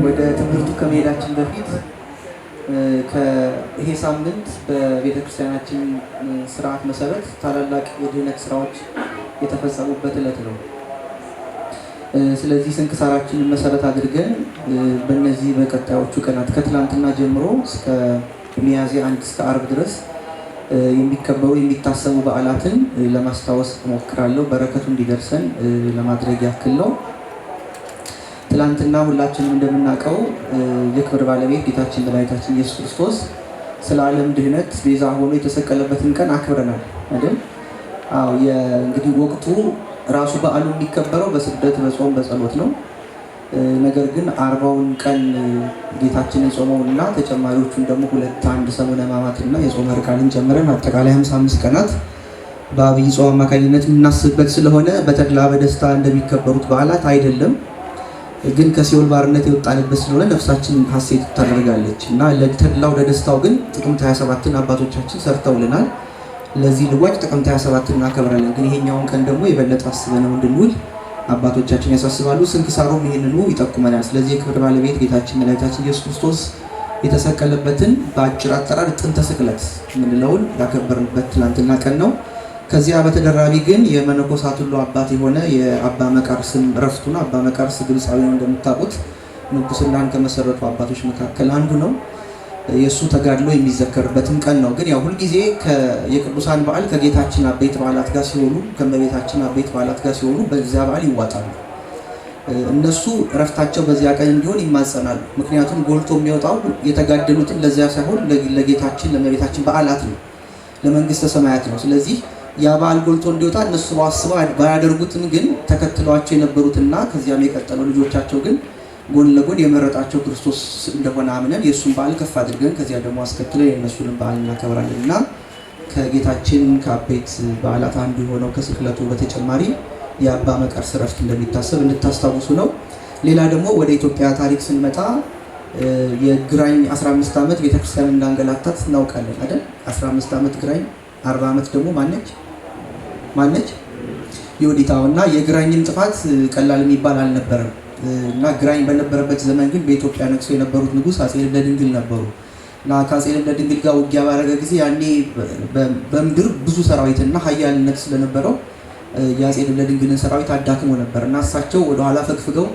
ወደ ትምህርቱ ከመሄዳችን በፊት ይሄ ሳምንት በቤተክርስቲያናችን ስርዓት መሰረት ታላላቅ የድህነት ስራዎች የተፈጸሙበት ዕለት ነው። ስለዚህ ስንክሳራችንን መሰረት አድርገን በእነዚህ በቀጣዮቹ ቀናት ከትላንትና ጀምሮ እስከ ሚያዝያ 1 እስከ ዓርብ ድረስ የሚከበሩ የሚታሰቡ በዓላትን ለማስታወስ እሞክራለሁ። በረከቱ እንዲደርሰን ለማድረግ ያክል ነው። ትላንትና ሁላችንም እንደምናውቀው የክብር ባለቤት ጌታችን መድኃኒታችን ኢየሱስ ክርስቶስ ስለ ዓለም ድህነት ቤዛ ሆኖ የተሰቀለበትን ቀን አክብረናል አይደል? አዎ። እንግዲህ ወቅቱ ራሱ በዓሉ የሚከበረው በስግደት በጾም በጸሎት ነው። ነገር ግን 40ውን ቀን ጌታችንን ጾመውና ተጨማሪዎቹን ደግሞ 1 ሰሙነ ሕማማትና የጾመ ዕርቃንን ጨምረን አጠቃላይ 55 ቀናት በአብይ ጾም አማካኝነት የምናስብበት ስለሆነ በተድላ በደስታ እንደሚከበሩት በዓላት አይደለም። ግን ከሲኦል ባርነት የወጣንበት ስለሆነ ነፍሳችን ሐሴት ታደርጋለች እና ለተድላው ለደስታው ግን ጥቅምት 27ን አባቶቻችን ሰርተውልናል። ለዚህ ልዋጭ ጥቅምት 27ን እናከብራለን። ግን ይሄኛውን ቀን ደግሞ የበለጠ አስበነው እንድንውል አባቶቻችን ያሳስባሉ። ስንክሳሩም ይህንኑ ይጠቁመናል። ስለዚህ የክብር ባለቤት ጌታችን መድኃኒታችን ኢየሱስ ክርስቶስ የተሰቀለበትን በአጭር አጠራር ጥንተ ስቅለት የምንለውን ያከበርንበት ትላንትና ቀን ነው። ከዚያ በተደራቢ ግን የመነኮሳት ሁሉ አባት የሆነ የአባ መቃርስም ዕረፍቱ ነው። አባ መቃርስ ግብፃዊ ነው እንደምታውቁት። ምንኩስናን ከመሰረቱ አባቶች መካከል አንዱ ነው። የእሱ ተጋድሎ የሚዘከርበትም ቀን ነው። ግን ያው ሁልጊዜ የቅዱሳን በዓል ከጌታችን አበይት በዓላት ጋር ሲሆኑ ከመቤታችን አበይት በዓላት ጋር ሲሆኑ በዚያ በዓል ይዋጣሉ። እነሱ ዕረፍታቸው በዚያ ቀን እንዲሆን ይማጸናሉ። ምክንያቱም ጎልቶ የሚወጣው የተጋደሉትን ለዚያ ሳይሆን ለጌታችን ለመቤታችን በዓላት ነው፣ ለመንግስተ ሰማያት ነው። ስለዚህ ያ በዓል ጎልቶ እንዲወጣ እነሱ አስበው ባያደርጉትም ግን ተከትሏቸው የነበሩትና ከዚያም የቀጠለው ልጆቻቸው ግን ጎን ለጎን የመረጣቸው ክርስቶስ እንደሆነ አምነን የእሱን በዓል ከፍ አድርገን ከዚያ ደግሞ አስከትለን የእነሱንም በዓል እናከብራለን እና ከጌታችን ከአበይት በዓላት አንዱ የሆነው ከስቅለቱ በተጨማሪ የአባ መቃርስ ዕረፍት እንደሚታሰብ እንድታስታውሱ ነው። ሌላ ደግሞ ወደ ኢትዮጵያ ታሪክ ስንመጣ የግራኝ 15 ዓመት ቤተክርስቲያን እንዳንገላታት እናውቃለን አይደል? 15 ዓመት ግራኝ፣ 40 ዓመት ደግሞ ማነች? ዮዲታው እና የግራኝን ጥፋት ቀላል የሚባል አልነበረም። እና ግራኝ በነበረበት ዘመን ግን በኢትዮጵያ ነግሶ የነበሩት ንጉስ አጼ ልብነ ድንግል ነበሩ እና ከአጼ ልብነ ድንግል ጋር ውጊያ ባረገ ጊዜ ያኔ በምድር ብዙ ሰራዊትና ኃያልነት ስለነበረው የአጼ ልብነ ድንግልን ሰራዊት አዳክሞ ነበር እና እሳቸው ወደኋላ ፈግፍገው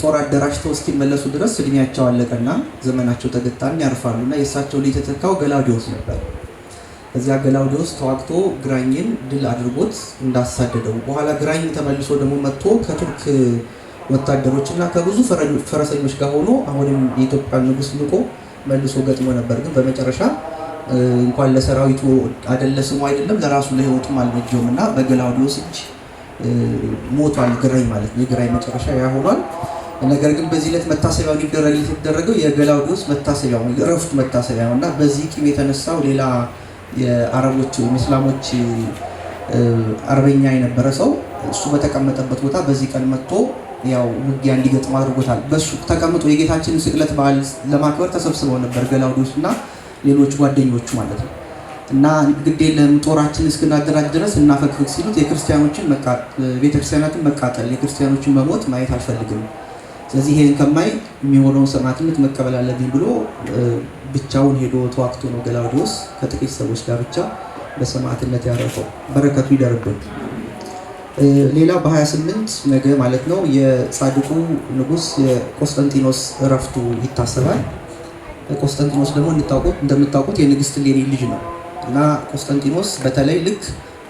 ጦር አደራጅተው እስኪመለሱ ድረስ እድሜያቸው አለቀና ዘመናቸው ተገታን ያርፋሉ እና የእሳቸው ልጅ የተተካው ገላውዲዮስ ነበር። እዚያ ገላውዲዮስ ተዋግቶ ግራኝን ድል አድርጎት እንዳሳደደው በኋላ ግራኝ ተመልሶ ደግሞ መጥቶ ከቱርክ ወታደሮች እና ከብዙ ፈረሰኞች ጋር ሆኖ አሁንም የኢትዮጵያ ንጉስ ንቆ መልሶ ገጥሞ ነበር። ግን በመጨረሻ እንኳን ለሰራዊቱ ስሙ አይደለም ለራሱ ለህይወቱም አልበጀውም እና በገላውዲዮስ እጅ ሞቷል። ግራኝ ማለት ነው። የግራኝ መጨረሻ ያ ሆኗል። ነገር ግን በዚህ ዕለት መታሰቢያው የተደረገው የገላውዲዮስ መታሰቢያው የዕረፍቱ መታሰቢያ ነው እና በዚህ ቂም የተነሳው ሌላ የአረቦች ሙስሊሞች አርበኛ የነበረ ሰው እሱ በተቀመጠበት ቦታ በዚህ ቀን መጥቶ ያው ውጊያ እንዲገጥም አድርጎታል። በሱ ተቀምጦ የጌታችንን ስቅለት በዓል ለማክበር ተሰብስበው ነበር ገላውዲዮስ እና ሌሎች ጓደኞቹ ማለት ነው እና ግዴለም ጦራችን እስክናደራጅ ድረስ እናፈግፍግ ሲሉት የክርስቲያኖችን ቤተክርስቲያናትን መቃጠል የክርስቲያኖችን መሞት ማየት አልፈልግም፣ ስለዚህ ይሄን ከማይ የሚሆነውን ሰማዕትነት መቀበል አለብኝ ብሎ ብቻውን ሄዶ ተዋግቶ ነው ገላውዲዮስ ከጥቂት ሰዎች ጋር ብቻ በሰማዕትነት ያረፈው። በረከቱ ይደርብን። ሌላ በ28 ነገ ማለት ነው የጻድቁ ንጉስ የቆስጠንጢኖስ ዕረፍቱ ይታሰባል። ቆስጠንጢኖስ ደግሞ እንደምታውቁት የንግስት እሌኒ ልጅ ነው እና ቆስጠንጢኖስ በተለይ ልክ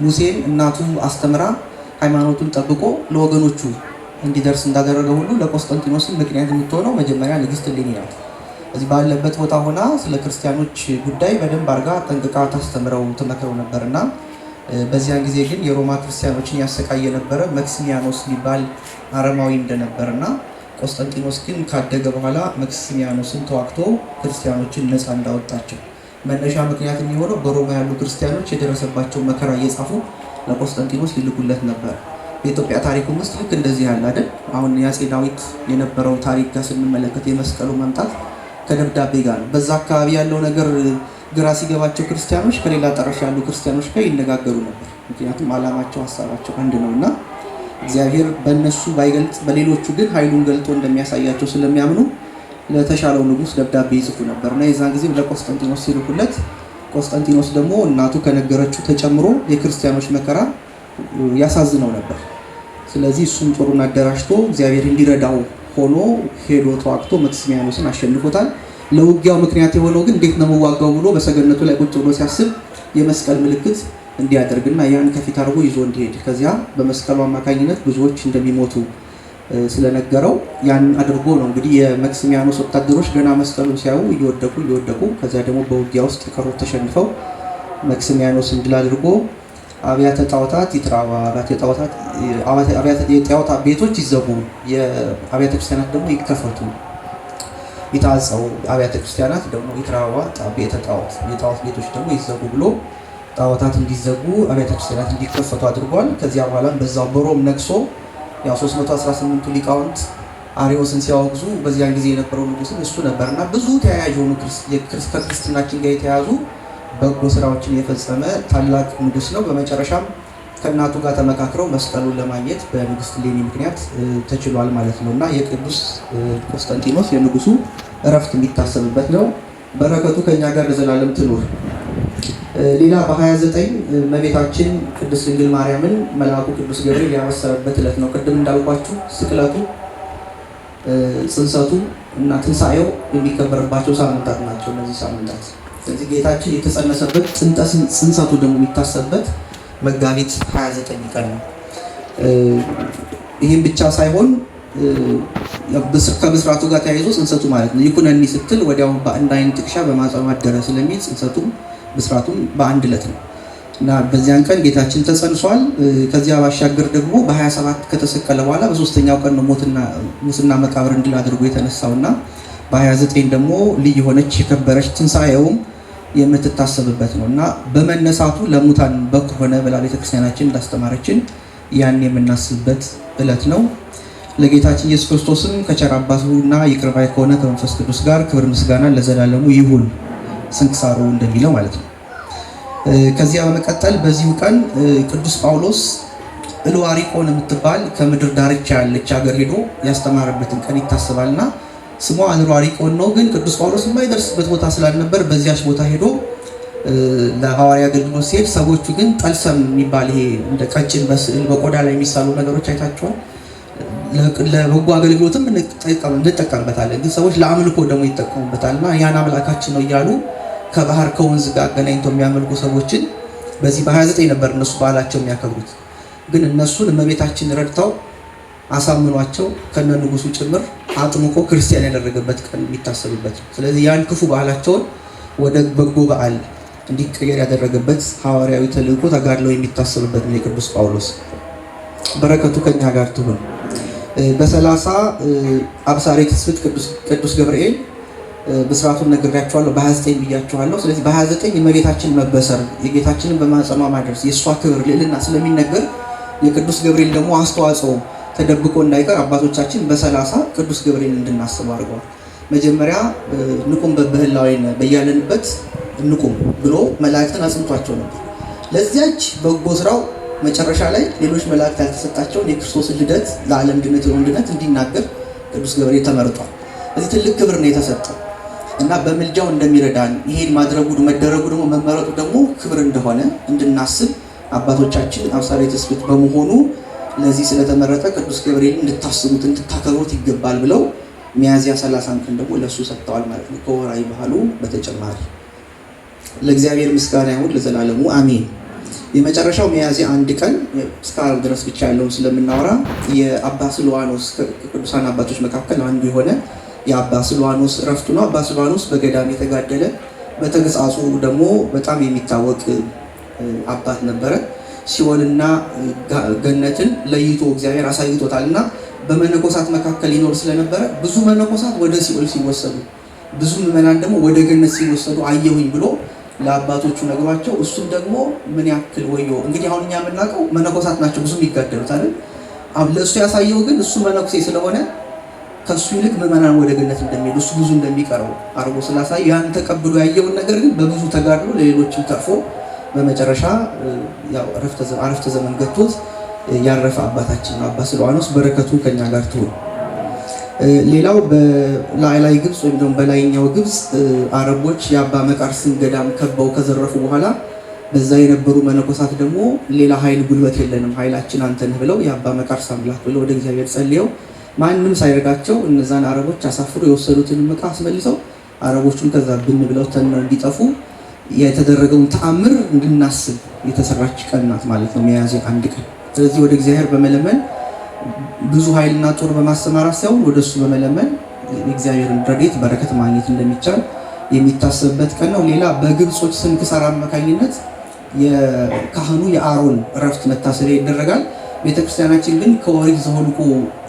ሙሴን እናቱ አስተምራ ሃይማኖቱን ጠብቆ ለወገኖቹ እንዲደርስ እንዳደረገ ሁሉ ለቆስጠንጢኖስም ምክንያት የምትሆነው መጀመሪያ ንግስት እሌኒ ናት። እዚህ ባለበት ቦታ ሆና ስለ ክርስቲያኖች ጉዳይ በደንብ አድርጋ ጠንቅቃ ታስተምረው ትመክረው ነበርና በዚያን ጊዜ ግን የሮማ ክርስቲያኖችን ያሰቃየ ነበረ መክሲሚያኖስ የሚባል አረማዊ እንደነበርና ቆስጠንጢኖስ ግን ካደገ በኋላ መክሲሚያኖስን ተዋግቶ ክርስቲያኖችን ነፃ እንዳወጣቸው መነሻ ምክንያት የሚሆነው በሮማ ያሉ ክርስቲያኖች የደረሰባቸው መከራ እየጻፉ ለቆስጠንጢኖስ ይልኩለት ነበር። በኢትዮጵያ ታሪኩም ውስጥ ልክ እንደዚህ ያለ አይደል? አሁን የአፄ ዳዊት የነበረው ታሪክ ጋር ስንመለከት የመስቀሉ መምጣት ከደብዳቤ ጋር ነው። በዛ አካባቢ ያለው ነገር ግራ ሲገባቸው ክርስቲያኖች ከሌላ ጠረፍ ያሉ ክርስቲያኖች ጋር ይነጋገሩ ነበር ምክንያቱም ዓላማቸው ሀሳባቸው አንድ ነውና እግዚአብሔር በእነሱ ባይገልጽ በሌሎቹ ግን ኃይሉን ገልጦ እንደሚያሳያቸው ስለሚያምኑ ለተሻለው ንጉስ ደብዳቤ ይጽፉ ነበርና የዛን ጊዜ ለቆስጠንጢኖስ ሲልኩለት ቆስጠንጢኖስ ደግሞ እናቱ ከነገረችው ተጨምሮ የክርስቲያኖች መከራ ያሳዝነው ነበር። ስለዚህ እሱም ጦሩን አደራጅቶ እግዚአብሔር እንዲረዳው ሆኖ ሄዶ ተዋግቶ መክስሚያኖስን አሸንፎታል። ለውጊያው ምክንያት የሆነው ግን እንዴት ነው መዋጋው ብሎ በሰገነቱ ላይ ቁጭ ብሎ ሲያስብ የመስቀል ምልክት እንዲያደርግና ያን ከፊት አድርጎ ይዞ እንዲሄድ ከዚያ በመስቀሉ አማካኝነት ብዙዎች እንደሚሞቱ ስለነገረው ያን አድርጎ ነው እንግዲህ የመክስሚያኖስ ወታደሮች ገና መስቀሉን ሲያዩ እየወደቁ ከዚያ ደግሞ በውጊያ ውስጥ የቀሩት ተሸንፈው መክስሚያኖስን ድል አድርጎ አብያተ ጣዖታት ይጥራዋ የጣዖታት ቤቶች ይዘጉ የአብያተ ክርስቲያናት ደግሞ ይከፈቱ ይታጸው አብያተ ክርስቲያናት ደግሞ ይጥራዋ የጣዖት ቤቶች ደግሞ ይዘጉ ብሎ ጣዖታት እንዲዘጉ አብያተ ክርስቲያናት እንዲከፈቱ አድርጓል። ከዚያ በኋላ በዛው በሮም ነግሶ ያው 318ቱ ሊቃውንት አሪዮስን ሲያወግዙ በዚያን ጊዜ የነበረው ንጉስም እሱ ነበርና ብዙ ተያያዥ ሆኑ ከክርስትናችን ጋር የተያዙ በጎ ስራዎችን የፈጸመ ታላቅ ንጉስ ነው። በመጨረሻም ከእናቱ ጋር ተመካክረው መስቀሉን ለማግኘት በንግስት እሌኒ ምክንያት ተችሏል ማለት ነውና የቅዱስ ቆስጠንጢኖስ የንጉሱ እረፍት የሚታሰብበት ነው። በረከቱ ከኛ ጋር ለዘላለም ትኑር። ሌላ በ29 እመቤታችን ቅድስት ድንግል ማርያምን መልአኩ ቅዱስ ገብርኤል ያበሰረበት ዕለት ነው። ቅድም እንዳልኳችሁ ስቅለቱ፣ ጽንሰቱ እና ትንሣኤው የሚከበርባቸው ሳምንታት ናቸው እነዚህ ሳምንታት። ስለዚህ ጌታችን የተጸነሰበት ጽንሰቱ ደግሞ የሚታሰብበት መጋቢት 29 ቀን ነው። ይህም ብቻ ሳይሆን ከብስራቱ ጋር ተያይዞ ጽንሰቱ ማለት ነው። ይኩነኒ ስትል ወዲያው በአንድ አይን ጥቅሻ በማኅፀኗ አደረ ስለሚል ጽንሰቱም ብስራቱም በአንድ ዕለት ነው እና በዚያን ቀን ጌታችን ተጸንሷል። ከዚያ ባሻገር ደግሞ በ27 ከተሰቀለ በኋላ በሶስተኛው ቀን ነው ሙስና መቃብር እንድል አድርጎ የተነሳውና በ29 ደግሞ ልዩ የሆነች የከበረች ትንሣኤውም የምትታሰብበት ነው እና በመነሳቱ ለሙታን በኩር ሆነ ብላ ቤተክርስቲያናችን እንዳስተማረችን ያን የምናስብበት ዕለት ነው። ለጌታችን ኢየሱስ ክርስቶስም ከቸር አባቱና ይቅር ባይ ከሆነ ከመንፈስ ቅዱስ ጋር ክብር ምስጋና ለዘላለሙ ይሁን። ስንክሳሩ እንደሚለው ማለት ነው። ከዚያ በመቀጠል በዚሁ ቀን ቅዱስ ጳውሎስ ኢሉዋሪቆን የምትባል ከምድር ዳርቻ ያለች ሀገር ሄዶ ያስተማረበትን ቀን ይታሰባልና ስሟ ኢሉዋሪቆን ነው። ግን ቅዱስ ጳውሎስ የማይደርስበት ቦታ ስላልነበር በዚያች ቦታ ሄዶ ለሐዋርያ አገልግሎት ሲሄድ ሰዎቹ ግን ጠልሰም የሚባል ይሄ እንደ ቀጭን በስዕል በቆዳ ላይ የሚሳሉ ነገሮች አይታቸዋል። ለበጎ አገልግሎትም እንጠቀምበታለን፣ ግን ሰዎች ለአምልኮ ደግሞ ይጠቀሙበታልና ያን አምላካችን ነው እያሉ ከባህር ከወንዝ ጋር አገናኝተው የሚያመልኩ ሰዎችን በዚህ በ29 ነበር እነሱ በዓላቸው የሚያከብሩት። ግን እነሱን እመቤታችን ረድተው አሳምኗቸው ከነ ንጉሱ ጭምር አጥምቆ ክርስቲያን ያደረገበት ቀን የሚታሰብበት ነው። ስለዚህ ያን ክፉ ባህላቸውን ወደ በጎ በዓል እንዲቀየር ያደረገበት ሐዋርያዊ ተልእኮ ተጋድሎ የሚታሰብበት ነው የቅዱስ ጳውሎስ። በረከቱ ከኛ ጋር ትሁን። በ30 አብሳሬ ትስብእት ቅዱስ ገብርኤል ብስራቱን ነግሬያቸዋለሁ፣ በ29 ብያቸዋለሁ። ስለዚህ በ29 የእመቤታችን መበሰር የጌታችንን በማኅፀኗ ማድረስ የእሷ ክብር ልዕልና ስለሚነገር የቅዱስ ገብርኤል ደግሞ አስተዋጽኦ ተደብቆ እንዳይቀር አባቶቻችን በ30 ቅዱስ ገብርኤል እንድናስብ አድርገዋል። መጀመሪያ ንቁም በብህላዊነ በያለንበት ንቁም ብሎ መላእክትን አጽንቷቸው ነበር። ለዚያች በጎ ስራው መጨረሻ ላይ ሌሎች መላእክት ያልተሰጣቸውን የክርስቶስን ልደት ለዓለም ድነት የሆነ ድነት እንዲናገር ቅዱስ ገብርኤል ተመርጧል። እዚህ ትልቅ ክብር ነው የተሰጠው እና በምልጃው እንደሚረዳን ይሄን መደረጉ ደግሞ መመረጡ ደግሞ ክብር እንደሆነ እንድናስብ አባቶቻችን አብሳሬ ትስብእት በመሆኑ ለዚህ ስለተመረጠ ቅዱስ ገብርኤል እንድታስቡት እንድታከብሩት ይገባል ብለው ሚያዝያ 30 ቀን ደግሞ ለሱ ሰጥተዋል ማለት ነው። ከወራዊ ባህሉ በተጨማሪ ለእግዚአብሔር ምስጋና ይሁን ለዘላለሙ አሜን። የመጨረሻው ሚያዝያ 1 ቀን እስከ ዓርብ ድረስ ብቻ ያለውን ስለምናወራ የአባ ስልዋኖስ ከቅዱሳን አባቶች መካከል አንዱ የሆነ የአባ ስልዋኖስ እረፍቱ ነው። አባ ስልዋኖስ በገዳም የተጋደለ በተግሳጹ ደግሞ በጣም የሚታወቅ አባት ነበረ። ሲኦልና ገነትን ለይቶ እግዚአብሔር አሳይቶታልና በመነኮሳት መካከል ይኖር ስለነበረ ብዙ መነኮሳት ወደ ሲኦል ሲወሰዱ፣ ብዙ ምዕመናን ደግሞ ወደ ገነት ሲወሰዱ አየሁኝ ብሎ ለአባቶቹ ነግሯቸው፣ እሱም ደግሞ ምን ያክል ወዮ እንግዲህ አሁን እኛ የምናውቀው መነኮሳት ናቸው ብዙ የሚጋደሉት አይደል። አሁን ለእሱ ያሳየው ግን እሱ መነኩሴ ስለሆነ ከሱ ይልቅ ምዕመናን ወደ ገነት እንደሚሄዱ እሱ ብዙ እንደሚቀረው አርጎ ስላሳየ ያን ተቀብሎ ያየውን ነገር ግን በብዙ ተጋድሎ ለሌሎችም ተርፎ በመጨረሻ ያው አረፍተ ዘመን ገጥቶት ያረፈ አባታችን ነው አባ ስልዋኖስ። በረከቱ ከኛ ጋር ትሁን። ሌላው በላይ ግብጽ ወይም ደግሞ በላይኛው ግብጽ አረቦች የአባ መቃርስን ገዳም ከበው ከዘረፉ በኋላ በዛ የነበሩ መነኮሳት ደግሞ ሌላ ኃይል ጉልበት የለንም ኃይላችን አንተ ነህ ብለው የአባ መቃርስ አምላክ ብለው ወደ እግዚአብሔር ጸልየው ማንም ሳይረዳቸው እነዛን አረቦች አሳፍሮ የወሰዱትን ዕቃ አስመልሰው አረቦቹን ከዛ ብን ብለው ተነው እንዲጠፉ የተደረገውን ተአምር እንድናስብ የተሰራች ቀን ናት ማለት ነው ሚያዝያ 1 ቀን። ስለዚህ ወደ እግዚአብሔር በመለመን ብዙ ኃይልና ጦር በማሰማራት ሳይሆን ወደሱ በመለመን የእግዚአብሔርን ረድኤት በረከት ማግኘት እንደሚቻል የሚታሰብበት ቀን ነው። ሌላ በግብጾች ስንክሳር አማካኝነት የካህኑ የአሮን እረፍት መታሰቢያ ይደረጋል። ቤተክርስቲያናችን ግን ከኦሪት ዘኍልቍ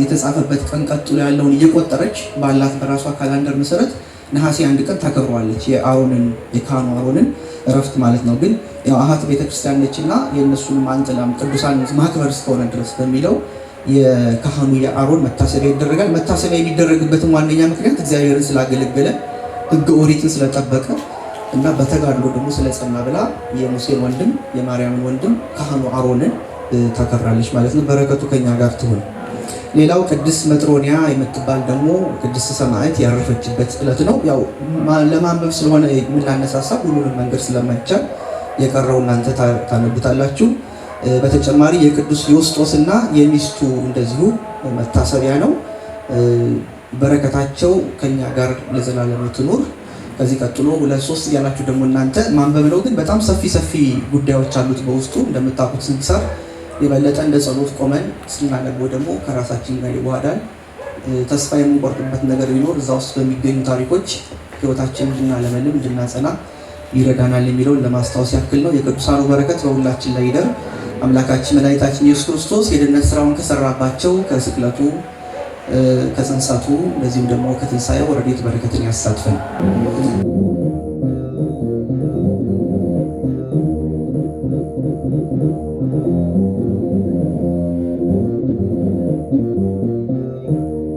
የተጻፈበት ቀን ቀጥሎ ያለውን እየቆጠረች ባላት በራሷ ካላንደር መሰረት ነሐሴ 1 ቀን ታከብረዋለች። የካህኑ አሮንን እረፍት ማለት ነው። ግን ያው አሃት ቤተክርስቲያን ነችና የእነሱን ማንጠላም ቅዱሳን ማክበር እስከሆነ ድረስ በሚለው የካህኑ የአሮን መታሰቢያ ይደረጋል። መታሰቢያ የሚደረግበትም ዋነኛ ምክንያት እግዚአብሔርን ስላገለገለ ሕገ ኦሪትን ስለጠበቀ እና በተጋድሎ ደግሞ ስለጸና ብላ የሙሴን ወንድም የማርያምን ወንድም ካህኑ አሮንን ታከብራለች ማለት ነው። በረከቱ ከኛ ጋር ትሁን። ሌላው ቅድስት መጥሮንያ የምትባል ደግሞ ቅድስት ሰማዕት ያረፈችበት ዕለት ነው። ያው ለማንበብ ስለሆነ የምናነሳሳ ሁሉንም መንገድ ስለማይቻል የቀረው እናንተ ታነቡታላችሁ። በተጨማሪ የቅዱስ ዮስጦስና የሚስቱ እንደዚሁ መታሰቢያ ነው። በረከታቸው ከኛ ጋር ለዘላለም ትኑር። ከዚህ ቀጥሎ 2-3 እያላችሁ ደግሞ እናንተ ማንበብ ነው። ግን በጣም ሰፊ ጉዳዮች አሉት በውስጡ እንደምታውቁት ስንክሳር የበለጠ እንደ ጸሎት ቆመን ስናነበው ደግሞ ከራሳችን ጋር ይዋሃዳል። ተስፋ የምንቆርጥበት ነገር ቢኖር እዛ ውስጥ በሚገኙ ታሪኮች ህይወታችንን እንድናለመልም እንድናጸና ይረዳናል የሚለውን ለማስታወስ ያክል ነው። የቅዱሳኑ በረከት በሁላችን ላይ ይደር። አምላካችን መድኃኒታችን ኢየሱስ ክርስቶስ የድነት ስራውን ከሰራባቸው ከስቅለቱ ከጽንሰቱ እንደዚሁም ደግሞ ከትንሣኤው ረድኤት በረከትን ያሳትፈን።